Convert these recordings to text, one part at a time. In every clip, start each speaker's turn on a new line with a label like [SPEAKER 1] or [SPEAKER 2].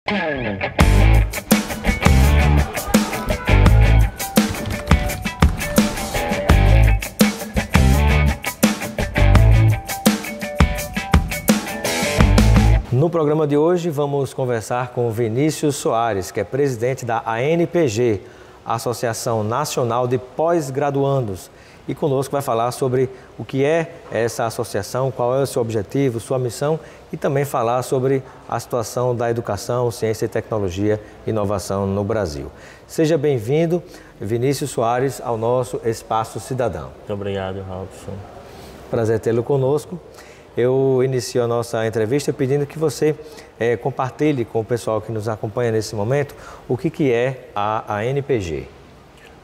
[SPEAKER 1] No programa de hoje vamos conversar com Vinícius Soares, que é presidente da ANPG, Associação Nacional de Pós-Graduandos. E conosco vai falar sobre o que é essa associação, qual é o seu objetivo, sua missão e também falar sobre a situação da educação, ciência e tecnologia e inovação no Brasil. Seja bem-vindo, Vinícius Soares, ao nosso Espaço Cidadão.
[SPEAKER 2] Muito obrigado, Robson.
[SPEAKER 1] Prazer tê-lo conosco. Eu inicio a nossa entrevista pedindo que você compartilhe com o pessoal que nos acompanha nesse momento o que é a ANPG.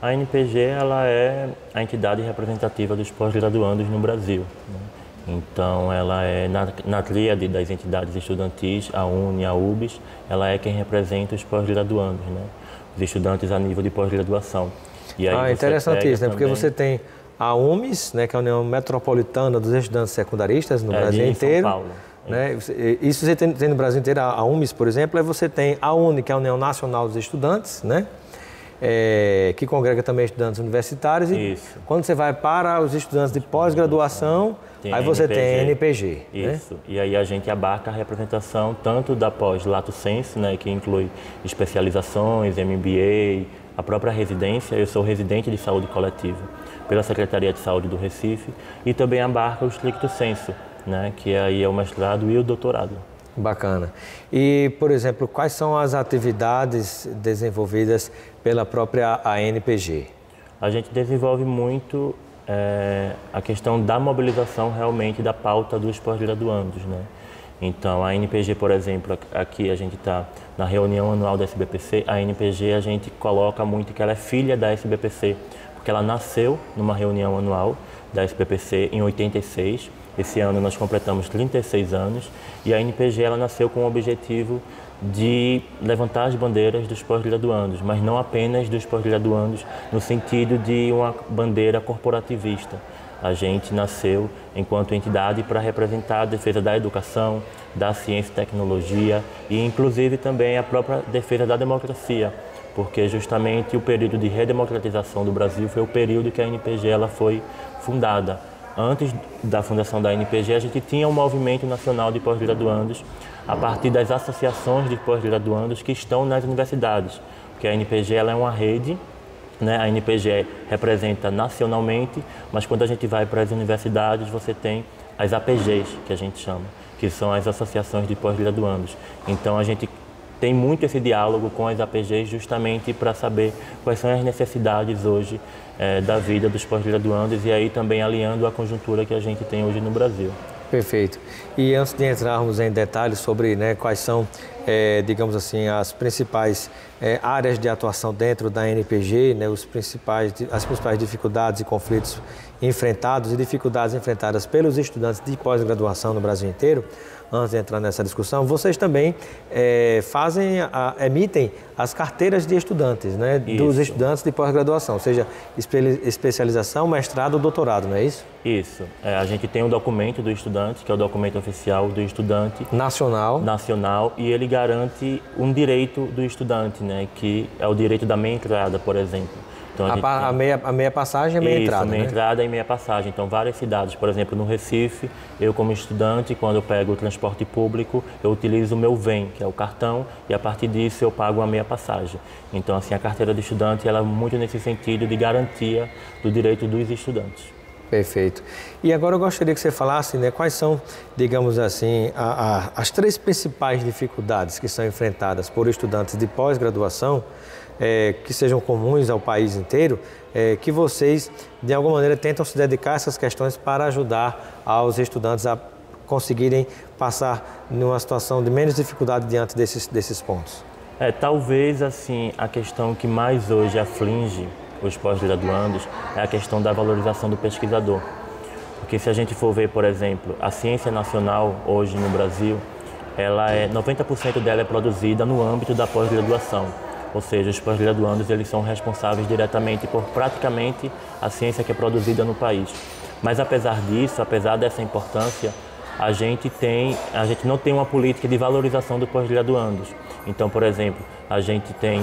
[SPEAKER 2] A ANPG ela é a entidade representativa dos pós-graduandos no Brasil, né? Então, ela é na tríade das entidades estudantis, a UNE e a UBS, ela é quem representa os pós-graduandos, né? Os estudantes a nível de pós-graduação.
[SPEAKER 1] Interessante isso, né? Porque você tem a UMES, né, que é a União Metropolitana dos Estudantes Secundaristas no Brasil inteiro. São Paulo. Né? Isso você tem no Brasil inteiro, a UMES, por exemplo, aí você tem a UNE, que é a União Nacional dos Estudantes, né? Que congrega também estudantes universitários. E quando você vai para os estudantes de pós-graduação, aí você tem a ANPG.
[SPEAKER 2] Isso, né? E aí a gente abarca a representação tanto da pós-lato sensu, né, que inclui especializações, MBA, a própria residência. Eu sou residente de saúde coletiva pela Secretaria de Saúde do Recife, e também abarca o stricto sensu, né, que aí é o mestrado e o doutorado.
[SPEAKER 1] Bacana. E, por exemplo, quais são as atividades desenvolvidas pela própria ANPG?
[SPEAKER 2] A gente desenvolve muito a questão da mobilização realmente da pauta dos pós-graduandos, né? Então, a ANPG, por exemplo, aqui a gente está na reunião anual da SBPC, a ANPG a gente coloca muito que ela é filha da SBPC, porque ela nasceu numa reunião anual da SBPC em 86. Esse ano nós completamos 36 anos e a ANPG ela nasceu com o objetivo de levantar as bandeiras dos pós-graduandos, mas não apenas dos pós-graduandos no sentido de uma bandeira corporativista. A gente nasceu enquanto entidade para representar a defesa da educação, da ciência e tecnologia e inclusive também a própria defesa da democracia, porque justamente o período de redemocratização do Brasil foi o período que a ANPG ela foi fundada. Antes da fundação da ANPG, a gente tinha um movimento nacional de pós-graduandos a partir das associações de pós-graduandos que estão nas universidades, porque a ANPG ela é uma rede, né? A ANPG representa nacionalmente, mas quando a gente vai para as universidades, você tem as APGs, que a gente chama, que são as associações de pós-graduandos. Então, a gente tem muito esse diálogo com as APGs justamente para saber quais são as necessidades hoje da vida dos pós-graduandos e aí também alinhando a conjuntura que a gente tem hoje no Brasil.
[SPEAKER 1] Perfeito. E antes de entrarmos em detalhes sobre quais são, digamos assim, as principais áreas de atuação dentro da ANPG, né, as principais dificuldades e conflitos enfrentados e dificuldades enfrentadas pelos estudantes de pós-graduação no Brasil inteiro, antes de entrar nessa discussão, vocês também emitem as carteiras de estudantes, né, dos estudantes de pós-graduação, ou seja, especialização, mestrado ou doutorado, não é isso?
[SPEAKER 2] Isso. A gente tem um documento do estudante, que é o documento oficial do estudante. Nacional, e ele garante um direito do estudante, né, que é o direito da meia entrada, por exemplo. Então,
[SPEAKER 1] a meia passagem e meia entrada,
[SPEAKER 2] meia entrada e meia passagem. Então, várias cidades, por exemplo, no Recife, eu como estudante, quando eu pego o transporte público, eu utilizo o meu VEM, que é o cartão, e a partir disso eu pago a meia passagem. Então, assim, a carteira de estudante, ela é muito nesse sentido de garantia do direito dos estudantes.
[SPEAKER 1] Perfeito. E agora eu gostaria que você falasse, né, quais são, digamos assim, as três principais dificuldades que são enfrentadas por estudantes de pós-graduação, que sejam comuns ao país inteiro, que vocês, de alguma maneira, tentam se dedicar a essas questões para ajudar aos estudantes a conseguirem passar numa situação de menos dificuldade diante desses pontos.
[SPEAKER 2] Talvez, assim, a questão que mais hoje aflige os pós-graduandos é a questão da valorização do pesquisador. Porque se a gente for ver, por exemplo, a ciência nacional hoje no Brasil, 90% dela é produzida no âmbito da pós-graduação. Ou seja, os pós-graduandos eles são responsáveis diretamente por praticamente a ciência que é produzida no país. Mas apesar disso, apesar dessa importância, a gente não tem uma política de valorização dos pós-graduandos. Então, por exemplo, a gente tem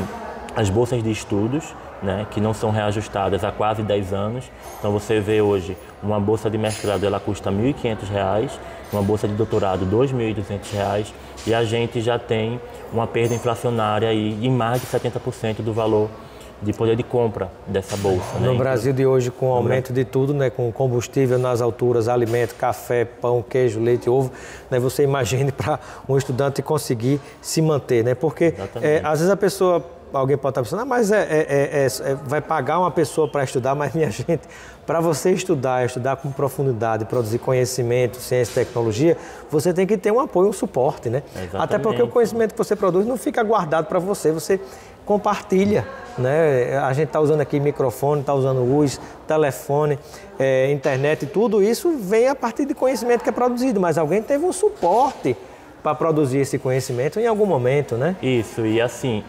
[SPEAKER 2] as bolsas de estudos, né, que não são reajustadas há quase 10 anos. Então você vê hoje uma bolsa de mestrado, ela custa R$ 1.500, uma bolsa de doutorado R$ 2.200, e a gente já tem uma perda inflacionária aí em mais de 70% do valor de poder de compra dessa bolsa.
[SPEAKER 1] No Brasil de hoje, com o aumento de tudo, né, com combustível nas alturas, alimento, café, pão, queijo, leite, ovo, né, você imagine para um estudante conseguir se manter, né? Porque às vezes alguém pode estar pensando, mas vai pagar uma pessoa para estudar, mas minha gente, para você estudar com profundidade, produzir conhecimento, ciência e tecnologia, você tem que ter um apoio, um suporte, né?
[SPEAKER 2] Exatamente.
[SPEAKER 1] Até porque o conhecimento que você produz não fica guardado para você compartilha, né? A gente está usando aqui microfone, está usando luz, telefone, internet, tudo isso vem a partir de conhecimento que é produzido, mas alguém teve um suporte para produzir esse conhecimento em algum momento, né?
[SPEAKER 2] Isso, e assim,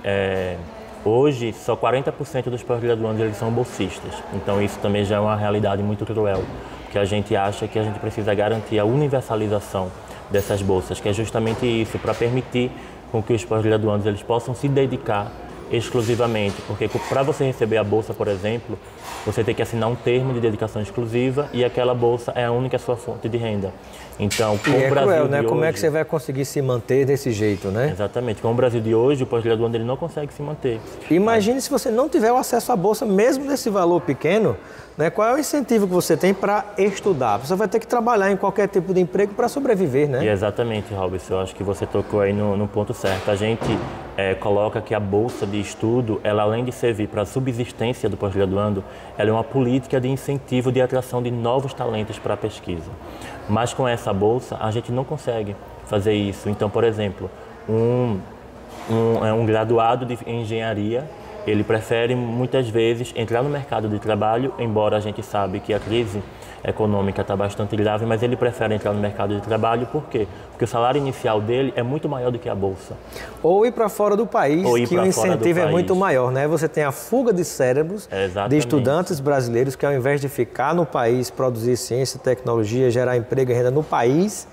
[SPEAKER 2] hoje só 40% dos pós-graduandos eles são bolsistas, então isso também já é uma realidade muito cruel, porque a gente acha que a gente precisa garantir a universalização dessas bolsas, que é justamente isso, para permitir com que os pós-graduandos eles possam se dedicar exclusivamente, porque para você receber a bolsa, por exemplo, você tem que assinar um termo de dedicação exclusiva e aquela bolsa é a única sua fonte de renda. Então, com o Brasil
[SPEAKER 1] cruel, né?
[SPEAKER 2] de
[SPEAKER 1] Como
[SPEAKER 2] hoje,
[SPEAKER 1] é que você vai conseguir se manter desse jeito, né?
[SPEAKER 2] Exatamente. Com o Brasil de hoje, o pós-graduando ele não consegue se manter.
[SPEAKER 1] Imagine se você não tiver o acesso à bolsa, mesmo nesse valor pequeno, né? Qual é o incentivo que você tem para estudar? Você vai ter que trabalhar em qualquer tipo de emprego para sobreviver, né?
[SPEAKER 2] E exatamente, Robson. Eu acho que você tocou aí no ponto certo. A gente coloca que a bolsa de estudo, ela além de servir para a subsistência do pós-graduando, ela é uma política de incentivo de atração de novos talentos para a pesquisa. Mas com essa bolsa, a gente não consegue fazer isso. Então, por exemplo, um graduado de engenharia, ele prefere muitas vezes entrar no mercado de trabalho, embora a gente sabe que a crise econômica está bastante grave, mas ele prefere entrar no mercado de trabalho, por quê? Porque o salário inicial dele é muito maior do que a bolsa.
[SPEAKER 1] Ou ir para fora do país, que o incentivo é muito maior, né? Você tem a fuga de cérebros de estudantes brasileiros que ao invés de ficar no país, produzir ciência, tecnologia, gerar emprego e renda no país,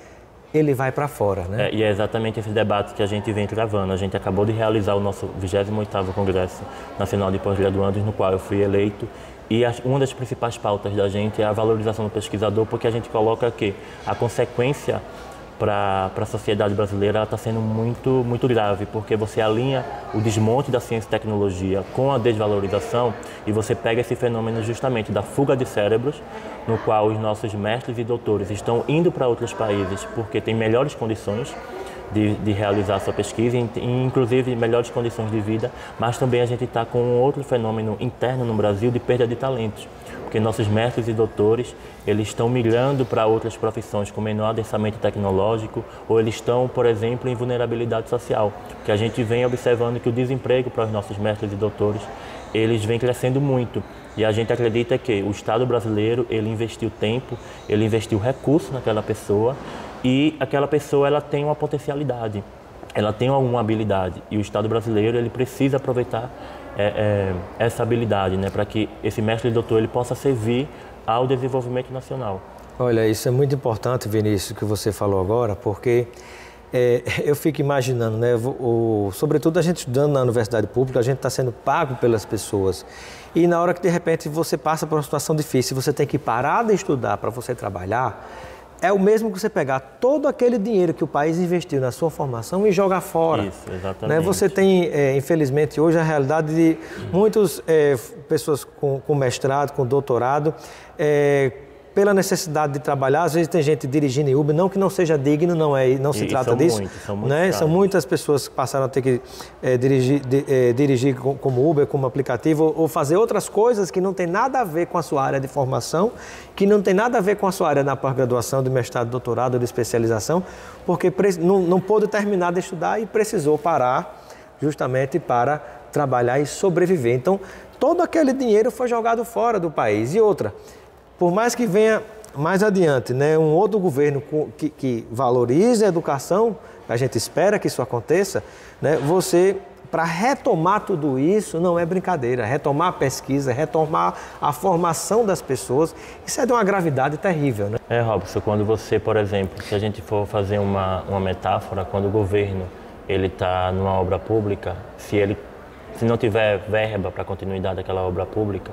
[SPEAKER 1] ele vai para fora, né?
[SPEAKER 2] E é exatamente esse debate que a gente vem travando. A gente acabou de realizar o nosso 28º Congresso Nacional de Pós-Graduandos, no qual eu fui eleito. E uma das principais pautas da gente é a valorização do pesquisador, porque a gente coloca que a consequência para a sociedade brasileira está sendo muito grave, porque você alinha o desmonte da ciência e tecnologia com a desvalorização e você pega esse fenômeno justamente da fuga de cérebros, no qual os nossos mestres e doutores estão indo para outros países porque têm melhores condições de realizar a sua pesquisa, inclusive melhores condições de vida, mas também a gente está com um outro fenômeno interno no Brasil de perda de talentos, porque nossos mestres e doutores, eles estão migrando para outras profissões com menor adensamento tecnológico, ou eles estão, por exemplo, em vulnerabilidade social, porque a gente vem observando que o desemprego para os nossos mestres e doutores, eles vem crescendo muito. E a gente acredita que o Estado brasileiro, ele investiu tempo, ele investiu recurso naquela pessoa, e aquela pessoa ela tem uma potencialidade, ela tem alguma habilidade, e o Estado brasileiro ele precisa aproveitar essa habilidade, né, para que esse mestre e doutor ele possa servir ao desenvolvimento nacional.
[SPEAKER 1] Olha, isso é muito importante, Vinícius, que você falou agora, porque eu fico imaginando, né, sobretudo a gente estudando na universidade pública, a gente está sendo pago pelas pessoas, e na hora que de repente você passa por uma situação difícil, você tem que parar de estudar para você trabalhar, é o mesmo que você pegar todo aquele dinheiro que o país investiu na sua formação e jogar fora.
[SPEAKER 2] Isso, exatamente.
[SPEAKER 1] Né? Você tem, infelizmente, hoje a realidade de muitas pessoas com mestrado, com doutorado, pela necessidade de trabalhar, às vezes tem gente dirigindo em Uber, não que não seja digno, não se trata disso. São muitas pessoas que passaram a ter que dirigir como Uber, como aplicativo, ou fazer outras coisas que não tem nada a ver com a sua área de formação, que não tem nada a ver com a sua área na pós-graduação, de mestrado, doutorado, de especialização, porque não pôde terminar de estudar e precisou parar justamente para trabalhar e sobreviver. Então, todo aquele dinheiro foi jogado fora do país. E outra, por mais que venha mais adiante, né, um outro governo que valorize a educação, a gente espera que isso aconteça, né, você para retomar tudo isso não é brincadeira. Retomar a pesquisa, retomar a formação das pessoas, isso é de uma gravidade terrível, né?
[SPEAKER 2] Robson, quando você, por exemplo, se a gente for fazer uma metáfora, quando o governo ele está numa obra pública, se não tiver verba para a continuidade daquela obra pública,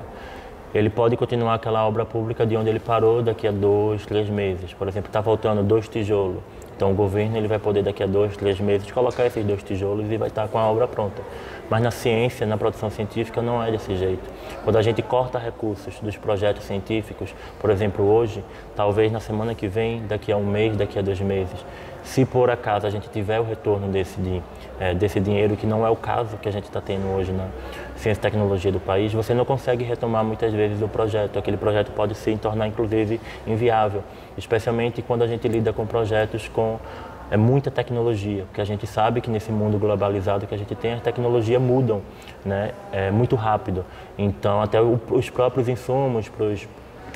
[SPEAKER 2] ele pode continuar aquela obra pública de onde ele parou daqui a 2, 3 meses. Por exemplo, está faltando 2 tijolos. Então o governo ele vai poder daqui a 2, 3 meses colocar esses 2 tijolos e vai estar com a obra pronta. Mas na ciência, na produção científica, não é desse jeito. Quando a gente corta recursos dos projetos científicos, por exemplo, hoje, talvez na semana que vem, daqui a 1 mês, daqui a 2 meses, se por acaso a gente tiver o retorno desse dinheiro, que não é o caso que a gente está tendo hoje na ciência e tecnologia do país, você não consegue retomar muitas vezes o projeto. Aquele projeto pode se tornar, inclusive, inviável, especialmente quando a gente lida com projetos com muita tecnologia, porque a gente sabe que nesse mundo globalizado que a gente tem, as tecnologias mudam, né? Muito rápido. Então, até os próprios insumos para os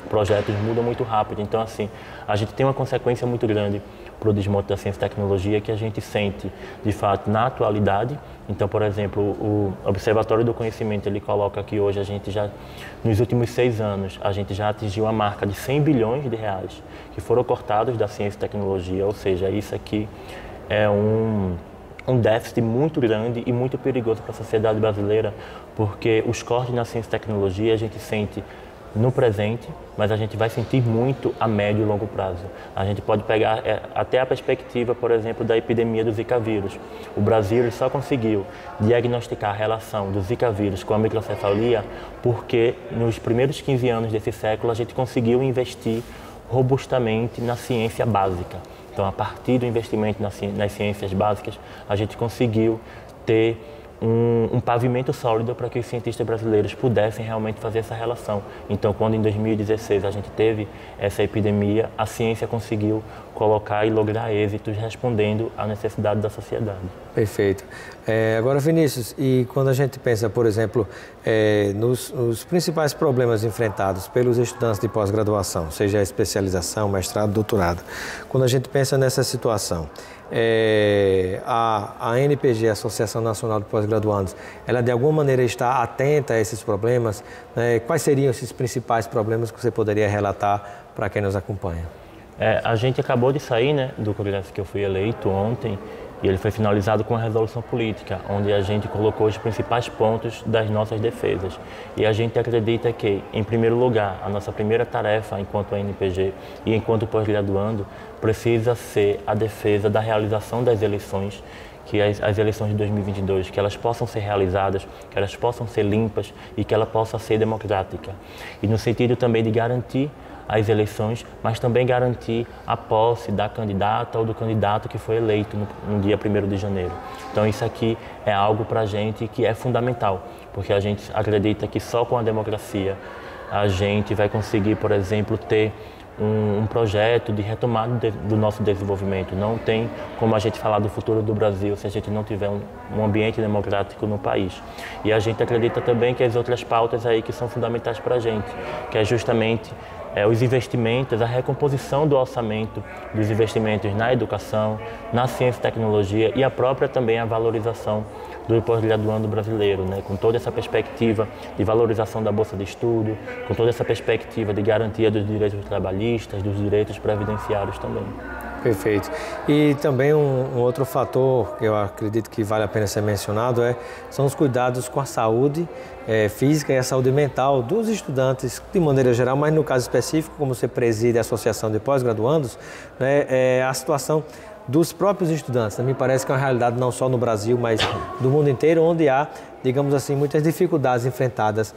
[SPEAKER 2] projetos mudam muito rápido. Então, assim, a gente tem uma consequência muito grande para o desmonte da ciência e tecnologia que a gente sente, de fato, na atualidade. Então, por exemplo, o Observatório do Conhecimento, ele coloca que hoje a gente já, nos últimos 6 anos, a gente já atingiu a marca de 100 bilhões de reais que foram cortados da ciência e tecnologia, ou seja, isso aqui é um déficit muito grande e muito perigoso para a sociedade brasileira, porque os cortes na ciência e tecnologia a gente sente no presente, mas a gente vai sentir muito a médio e longo prazo. A gente pode pegar até a perspectiva, por exemplo, da epidemia do Zika vírus. O Brasil ele só conseguiu diagnosticar a relação do Zika vírus com a microcefalia porque nos primeiros 15 anos desse século a gente conseguiu investir robustamente na ciência básica. Então, a partir do investimento nas ciências básicas, a gente conseguiu ter um pavimento sólido para que os cientistas brasileiros pudessem realmente fazer essa relação. Então, quando em 2016 a gente teve essa epidemia, a ciência conseguiu colocar e lograr êxitos respondendo à necessidade da sociedade.
[SPEAKER 1] Perfeito. Agora, Vinícius, e quando a gente pensa, por exemplo, nos principais problemas enfrentados pelos estudantes de pós-graduação, seja a especialização, mestrado, doutorado, quando a gente pensa nessa situação, a ANPG, a Associação Nacional de Pós-Graduandos, ela de alguma maneira está atenta a esses problemas, né? Quais seriam esses principais problemas que você poderia relatar para quem nos acompanha?
[SPEAKER 2] A gente acabou de sair, né, do congresso que eu fui eleito ontem, e ele foi finalizado com uma resolução política, onde a gente colocou os principais pontos das nossas defesas. E a gente acredita que, em primeiro lugar, a nossa primeira tarefa enquanto ANPG e enquanto pós-graduando precisa ser a defesa da realização das eleições, que as eleições de 2022, que elas possam ser realizadas, que elas possam ser limpas e que ela possa ser democrática. E no sentido também de garantir as eleições, mas também garantir a posse da candidata ou do candidato que foi eleito no dia 1º de janeiro. Então isso aqui é algo para a gente que é fundamental, porque a gente acredita que só com a democracia a gente vai conseguir, por exemplo, ter um projeto de retomada do nosso desenvolvimento. Não tem como a gente falar do futuro do Brasil se a gente não tiver um ambiente democrático no país. E a gente acredita também que as outras pautas aí que são fundamentais para a gente, que é justamente os investimentos, a recomposição do orçamento dos investimentos na educação, na ciência e tecnologia e a própria também a valorização do pós-graduando brasileiro, né? Com toda essa perspectiva de valorização da bolsa de estudo, com toda essa perspectiva de garantia dos direitos trabalhistas, dos direitos previdenciários também.
[SPEAKER 1] Perfeito. E também um outro fator que eu acredito que vale a pena ser mencionado são os cuidados com a saúde física e a saúde mental dos estudantes de maneira geral, mas no caso específico, como você preside a Associação de Pós-Graduandos, né, a situação dos próprios estudantes. Me parece que é uma realidade não só no Brasil, mas do mundo inteiro, onde há, digamos assim, muitas dificuldades enfrentadas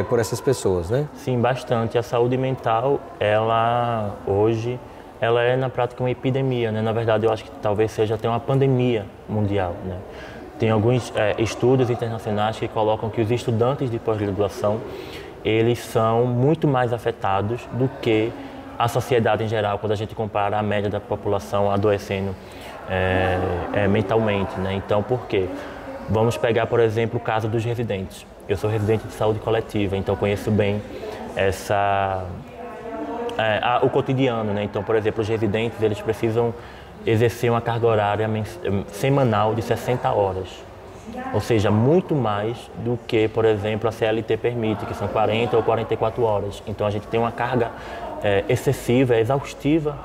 [SPEAKER 1] por essas pessoas, né?
[SPEAKER 2] Sim, bastante. A saúde mental, hoje, ela é na prática uma epidemia, né? Na verdade, eu acho que talvez seja até uma pandemia mundial, né? Tem alguns estudos internacionais que colocam que os estudantes de pós-graduação, eles são muito mais afetados do que a sociedade em geral, quando a gente compara a média da população adoecendo mentalmente, né? Então, por quê? Vamos pegar, por exemplo, o caso dos residentes. Eu sou residente de saúde coletiva, então conheço bem o cotidiano, né? Então, por exemplo, os residentes, eles precisam exercer uma carga horária semanal de 60 horas. ou seja, muito mais do que, por exemplo, a CLT permite, que são 40 ou 44 horas. Então a gente tem uma carga excessiva, exaustiva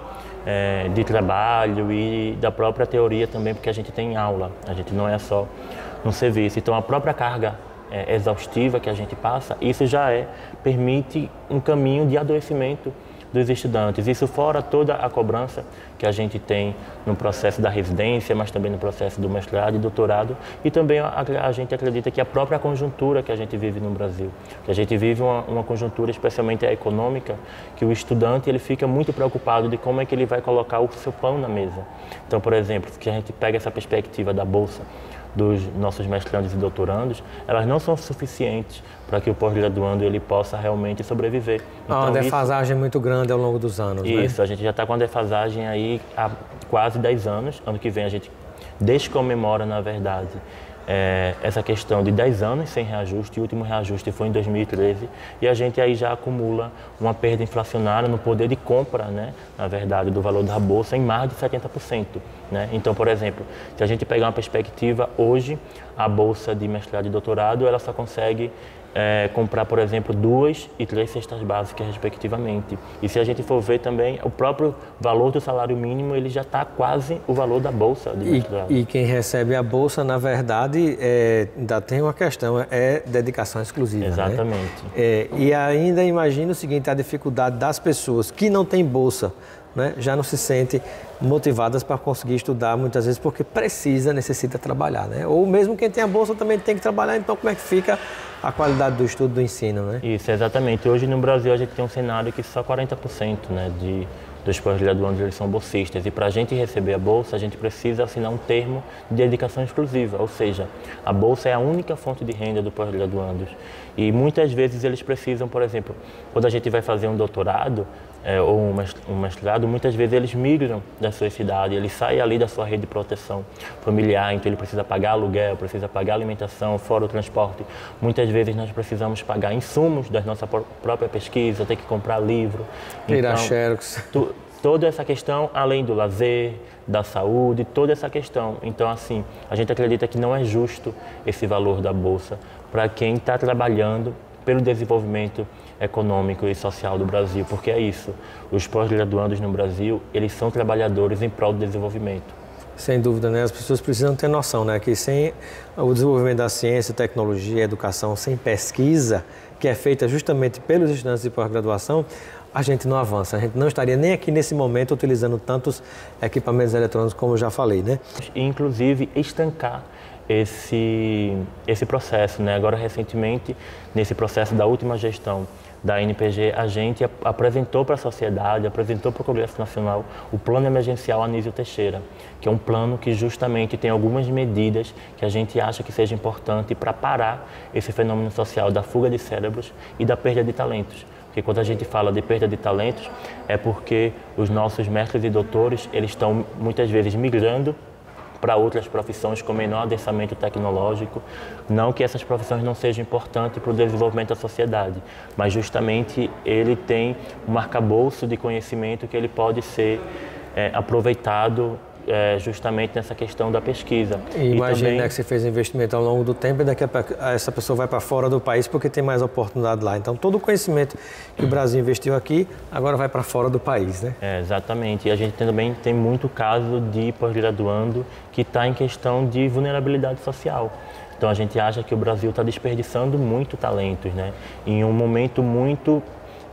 [SPEAKER 2] de trabalho e da própria teoria também, porque a gente tem aula, a gente não é só no serviço. Então a própria carga exaustiva que a gente passa, isso já permite um caminho de adoecimento dos estudantes. Isso fora toda a cobrança que a gente tem no processo da residência, mas também no processo do mestrado e doutorado. E também a gente acredita que a própria conjuntura que a gente vive no Brasil, que a gente vive uma conjuntura especialmente econômica, que o estudante ele fica muito preocupado de como é que ele vai colocar o seu pão na mesa. Então, por exemplo, que a gente pega essa perspectiva da bolsa dos nossos mestrandos e doutorandos, elas não são suficientes para que o pós-graduando ele possa realmente sobreviver.
[SPEAKER 1] Então, uma defasagem muito grande ao longo dos anos,
[SPEAKER 2] isso, né? A gente já está com a defasagem aí há quase 10 anos. Ano que vem a gente descomemora, na verdade, essa questão de 10 anos sem reajuste. O último reajuste foi em 2013 e a gente aí já acumula uma perda inflacionária no poder de compra, né, na verdade, do valor da bolsa em mais de 70%. Né? Então, por exemplo, se a gente pegar uma perspectiva, hoje a bolsa de mestrado e doutorado ela só consegue comprar, por exemplo, 2 e 3 cestas básicas, respectivamente. E se a gente for ver também, o próprio valor do salário mínimo, ele já está quase o valor da bolsa de mestrado.
[SPEAKER 1] E quem recebe a bolsa, na verdade, ainda tem uma questão, dedicação exclusiva.
[SPEAKER 2] Exatamente.
[SPEAKER 1] Né? E ainda imagina o seguinte, a dificuldade das pessoas que não têm bolsa, né, já não se sentem motivadas para conseguir estudar muitas vezes porque necessita trabalhar, né? Ou mesmo quem tem a bolsa também tem que trabalhar, então como é que fica a qualidade do estudo, do ensino, né?
[SPEAKER 2] Isso, exatamente. Hoje no Brasil a gente tem um cenário que só 40%, né, dos pós-graduandos eles são bolsistas e para a gente receber a bolsa a gente precisa assinar um termo de dedicação exclusiva, ou seja, a bolsa é a única fonte de renda do pós-graduandos e muitas vezes eles precisam, por exemplo, quando a gente vai fazer um doutorado ou um mestrado, muitas vezes eles migram da sua cidade, ele sai ali da sua rede de proteção familiar, então ele precisa pagar aluguel, precisa pagar alimentação, fora o transporte. Muitas vezes nós precisamos pagar insumos da nossa própria pesquisa, ter que comprar livro.
[SPEAKER 1] Tirar xerox.
[SPEAKER 2] Toda essa questão, além do lazer, da saúde, toda essa questão. Então, assim, a gente acredita que não é justo esse valor da bolsa para quem está trabalhando pelo desenvolvimento econômico e social do Brasil, porque é isso. Os pós-graduandos no Brasil, eles são trabalhadores em prol do desenvolvimento.
[SPEAKER 1] Sem dúvida, né? As pessoas precisam ter noção, né? Que sem o desenvolvimento da ciência, tecnologia, educação, sem pesquisa, que é feita justamente pelos estudantes de pós-graduação, a gente não avança. A gente não estaria nem aqui nesse momento utilizando tantos equipamentos eletrônicos como eu já falei, né?
[SPEAKER 2] E, inclusive, estancar esse processo, né? Agora, recentemente, nesse processo da última gestão da ANPG, a gente apresentou para a sociedade, apresentou para o Congresso Nacional o Plano Emergencial Anísio Teixeira, que é um plano que justamente tem algumas medidas que a gente acha que seja importante para parar esse fenômeno social da fuga de cérebros e da perda de talentos. Porque quando a gente fala de perda de talentos, é porque os nossos mestres e doutores, eles estão muitas vezes migrando para outras profissões com menor adensamento tecnológico. Não que essas profissões não sejam importantes para o desenvolvimento da sociedade, mas justamente ele tem um arcabouço de conhecimento que ele pode ser aproveitado justamente nessa questão da pesquisa.
[SPEAKER 1] Imagina, também, né, que você fez investimento ao longo do tempo e daqui a pouco essa pessoa vai para fora do país porque tem mais oportunidade lá. Então, todo o conhecimento que o Brasil investiu aqui, agora vai para fora do país, né?
[SPEAKER 2] Exatamente. E a gente também tem muito caso de pós-graduando que está em questão de vulnerabilidade social. Então, a gente acha que o Brasil está desperdiçando muito talentos, né? Em um momento muito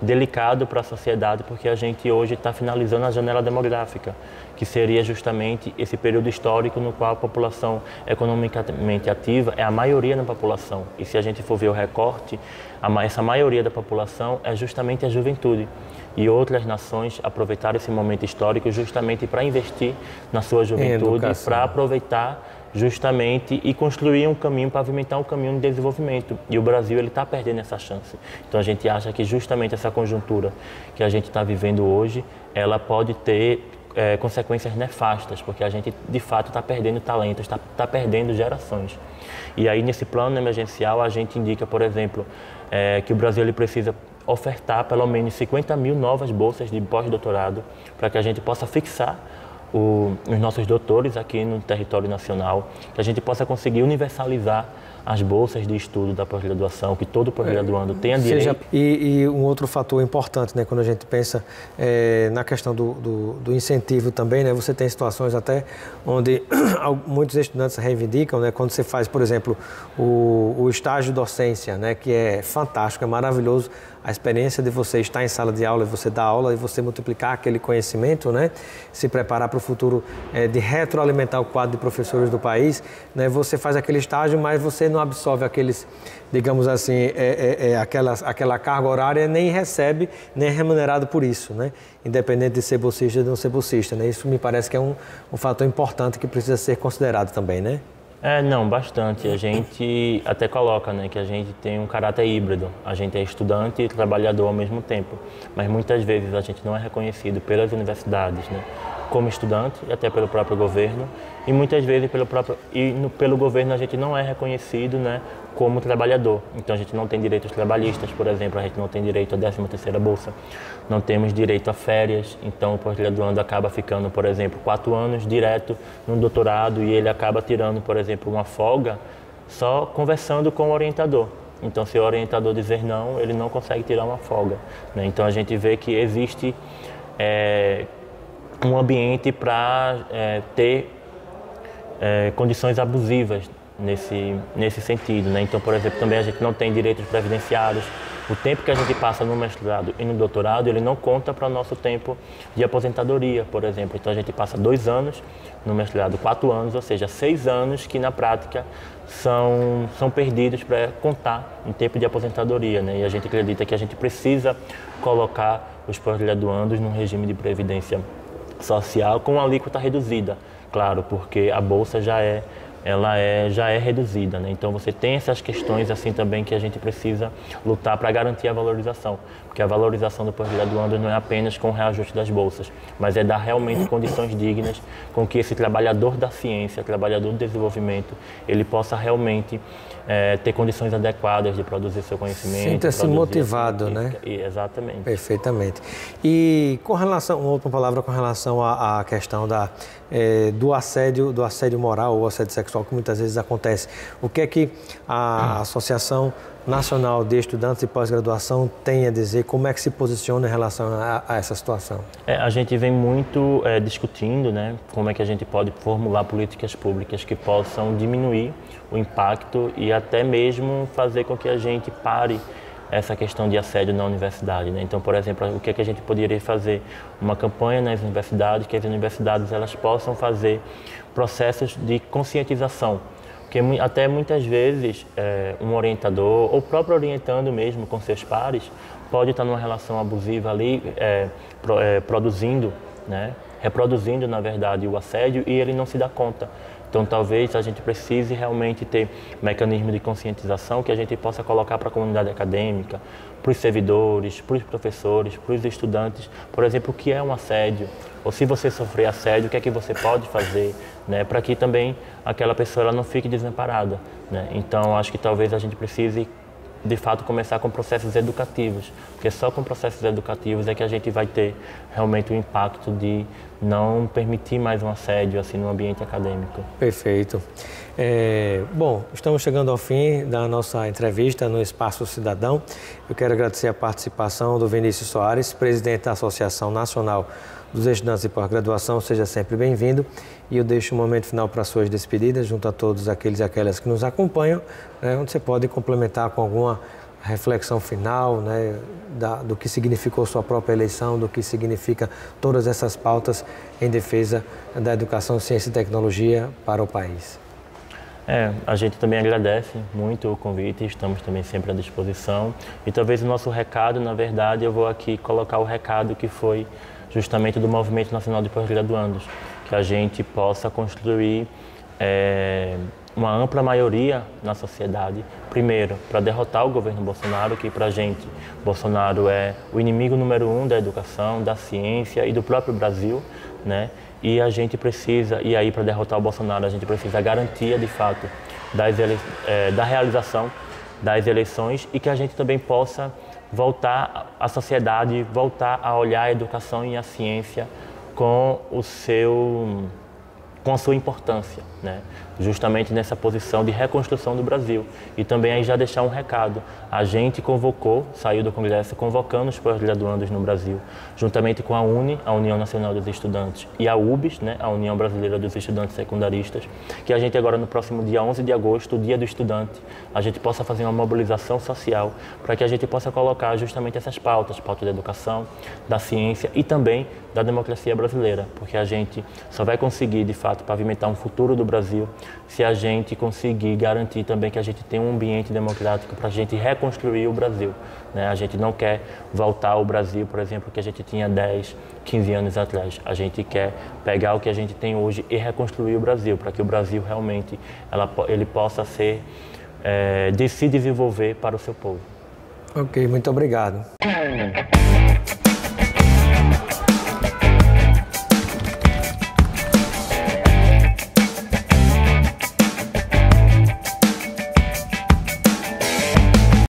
[SPEAKER 2] delicado para a sociedade, porque a gente hoje está finalizando a janela demográfica, que seria justamente esse período histórico no qual a população economicamente ativa é a maioria da população. E se a gente for ver o recorte, essa maioria da população é justamente a juventude. E outras nações aproveitaram esse momento histórico justamente para investir na sua juventude, para aproveitar justamente e construir um caminho, pavimentar um caminho de desenvolvimento. E o Brasil ele está perdendo essa chance. Então a gente acha que justamente essa conjuntura que a gente está vivendo hoje, ela pode ter consequências nefastas, porque a gente de fato está perdendo talentos, está perdendo gerações. E aí nesse plano emergencial a gente indica, por exemplo, que o Brasil ele precisa ofertar pelo menos 50 mil novas bolsas de pós-doutorado para que a gente possa fixar os nossos doutores aqui no território nacional, que a gente possa conseguir universalizar as bolsas de estudo da pós-graduação, que todo pós-graduando tenha direito.
[SPEAKER 1] E um outro fator importante, né, quando a gente pensa na questão do incentivo também, né, você tem situações até onde muitos estudantes reivindicam, né, quando você faz, por exemplo, o estágio docência, né, que é fantástico, é maravilhoso, a experiência de você estar em sala de aula e você dar aula e você multiplicar aquele conhecimento, né, se preparar para o futuro de retroalimentar o quadro de professores do país, né, você faz aquele estágio, mas você não absorve aqueles, digamos assim, aquela carga horária, nem recebe, nem é remunerado por isso, né, independente de ser bolsista ou de não ser bolsista, né, isso me parece que é um fator importante que precisa ser considerado também, né?
[SPEAKER 2] Não, bastante. A gente até coloca, né, que a gente tem um caráter híbrido. A gente é estudante e trabalhador ao mesmo tempo. Mas muitas vezes a gente não é reconhecido pelas universidades, né, como estudante e até pelo próprio governo. E muitas vezes pelo governo a gente não é reconhecido, né, como trabalhador. Então a gente não tem direitos trabalhistas, por exemplo, a gente não tem direito à 13ª bolsa, não temos direito a férias, então o pós-graduando acaba ficando, por exemplo, 4 anos direto no doutorado e ele acaba tirando, por exemplo, uma folga só conversando com o orientador. Então se o orientador dizer não, ele não consegue tirar uma folga, né? Então a gente vê que existe um ambiente para ter condições abusivas nesse sentido, né? Então, por exemplo, também a gente não tem direitos previdenciários. O tempo que a gente passa no mestrado e no doutorado, ele não conta para o nosso tempo de aposentadoria, por exemplo. Então, a gente passa 2 anos no mestrado, 4 anos, ou seja, 6 anos que, na prática, são perdidos para contar em tempo de aposentadoria, né? E a gente acredita que a gente precisa colocar os pós-graduandos num regime de previdência social com alíquota reduzida, claro, porque a bolsa já é reduzida, né? Então você tem essas questões assim também que a gente precisa lutar para garantir a valorização, porque a valorização do pós-graduando não é apenas com o reajuste das bolsas, mas é dar realmente condições dignas com que esse trabalhador da ciência, trabalhador do desenvolvimento, ele possa realmente ter condições adequadas de produzir seu conhecimento.
[SPEAKER 1] Sinta-se motivado, né?
[SPEAKER 2] Exatamente.
[SPEAKER 1] Perfeitamente. E com relação, uma outra palavra com relação à questão do assédio moral ou assédio sexual que muitas vezes acontece. O que é que a Associação Nacional de Estudantes de Pós-Graduação tem a dizer? Como é que se posiciona em relação a essa situação?
[SPEAKER 2] A gente vem muito discutindo, né, como é que a gente pode formular políticas públicas que possam diminuir o impacto e até mesmo fazer com que a gente pare essa questão de assédio na universidade, né? Então, por exemplo, o que é que a gente poderia fazer? Uma campanha nas universidades, que as universidades elas possam fazer processos de conscientização, porque até muitas vezes um orientador, ou o próprio orientando mesmo com seus pares, pode estar numa relação abusiva ali, produzindo, né? Reproduzindo, na verdade, o assédio e ele não se dá conta. Então, talvez a gente precise realmente ter mecanismos de conscientização que a gente possa colocar para a comunidade acadêmica, para os servidores, para os professores, para os estudantes, por exemplo, o que é um assédio, ou se você sofrer assédio, o que é que você pode fazer, né, para que também aquela pessoa ela não fique desamparada, né? Então, acho que talvez a gente precise de fato começar com processos educativos, porque só com processos educativos é que a gente vai ter realmente o impacto de não permitir mais um assédio assim no ambiente acadêmico.
[SPEAKER 1] Perfeito. Bom, estamos chegando ao fim da nossa entrevista no Espaço Cidadão. Eu quero agradecer a participação do Vinícius Soares, presidente da Associação Nacional dos Estudantes de Pós-Graduação. Seja sempre bem-vindo. E eu deixo um momento final para suas despedidas, junto a todos aqueles e aquelas que nos acompanham, né, onde você pode complementar com alguma reflexão final, né, do que significou sua própria eleição, do que significa todas essas pautas em defesa da educação, ciência e tecnologia para o país.
[SPEAKER 2] A gente também agradece muito o convite, estamos também sempre à disposição. E talvez o nosso recado, na verdade, eu vou aqui colocar o recado que foi justamente do Movimento Nacional de Pós-Graduandos, que a gente possa construir uma ampla maioria na sociedade, primeiro, para derrotar o governo Bolsonaro, que para a gente, Bolsonaro é o inimigo número 1 da educação, da ciência e do próprio Brasil, né? E a gente precisa, e aí para derrotar o Bolsonaro, a gente precisa garantia, de fato, da realização das eleições e que a gente também possa voltar, a sociedade voltar a olhar a educação e a ciência com a sua importância, né? Justamente nessa posição de reconstrução do Brasil. E também aí já deixar um recado. A gente saiu do Congresso convocando os pós-graduandos no Brasil, juntamente com a UNE, a União Nacional dos Estudantes, e a UBS, né, a União Brasileira dos Estudantes Secundaristas, que a gente agora no próximo dia 11 de agosto, o Dia do Estudante, a gente possa fazer uma mobilização social para que a gente possa colocar justamente essas pautas da educação, da ciência e também da democracia brasileira, porque a gente só vai conseguir, de fato, pavimentar um futuro do Brasil se a gente conseguir garantir também que a gente tem um ambiente democrático para a gente reconstruir o Brasil, né? A gente não quer voltar ao Brasil, por exemplo, que a gente tinha 10, 15 anos atrás. A gente quer pegar o que a gente tem hoje e reconstruir o Brasil, para que o Brasil realmente ele possa se desenvolver para o seu povo.
[SPEAKER 1] Ok, muito obrigado.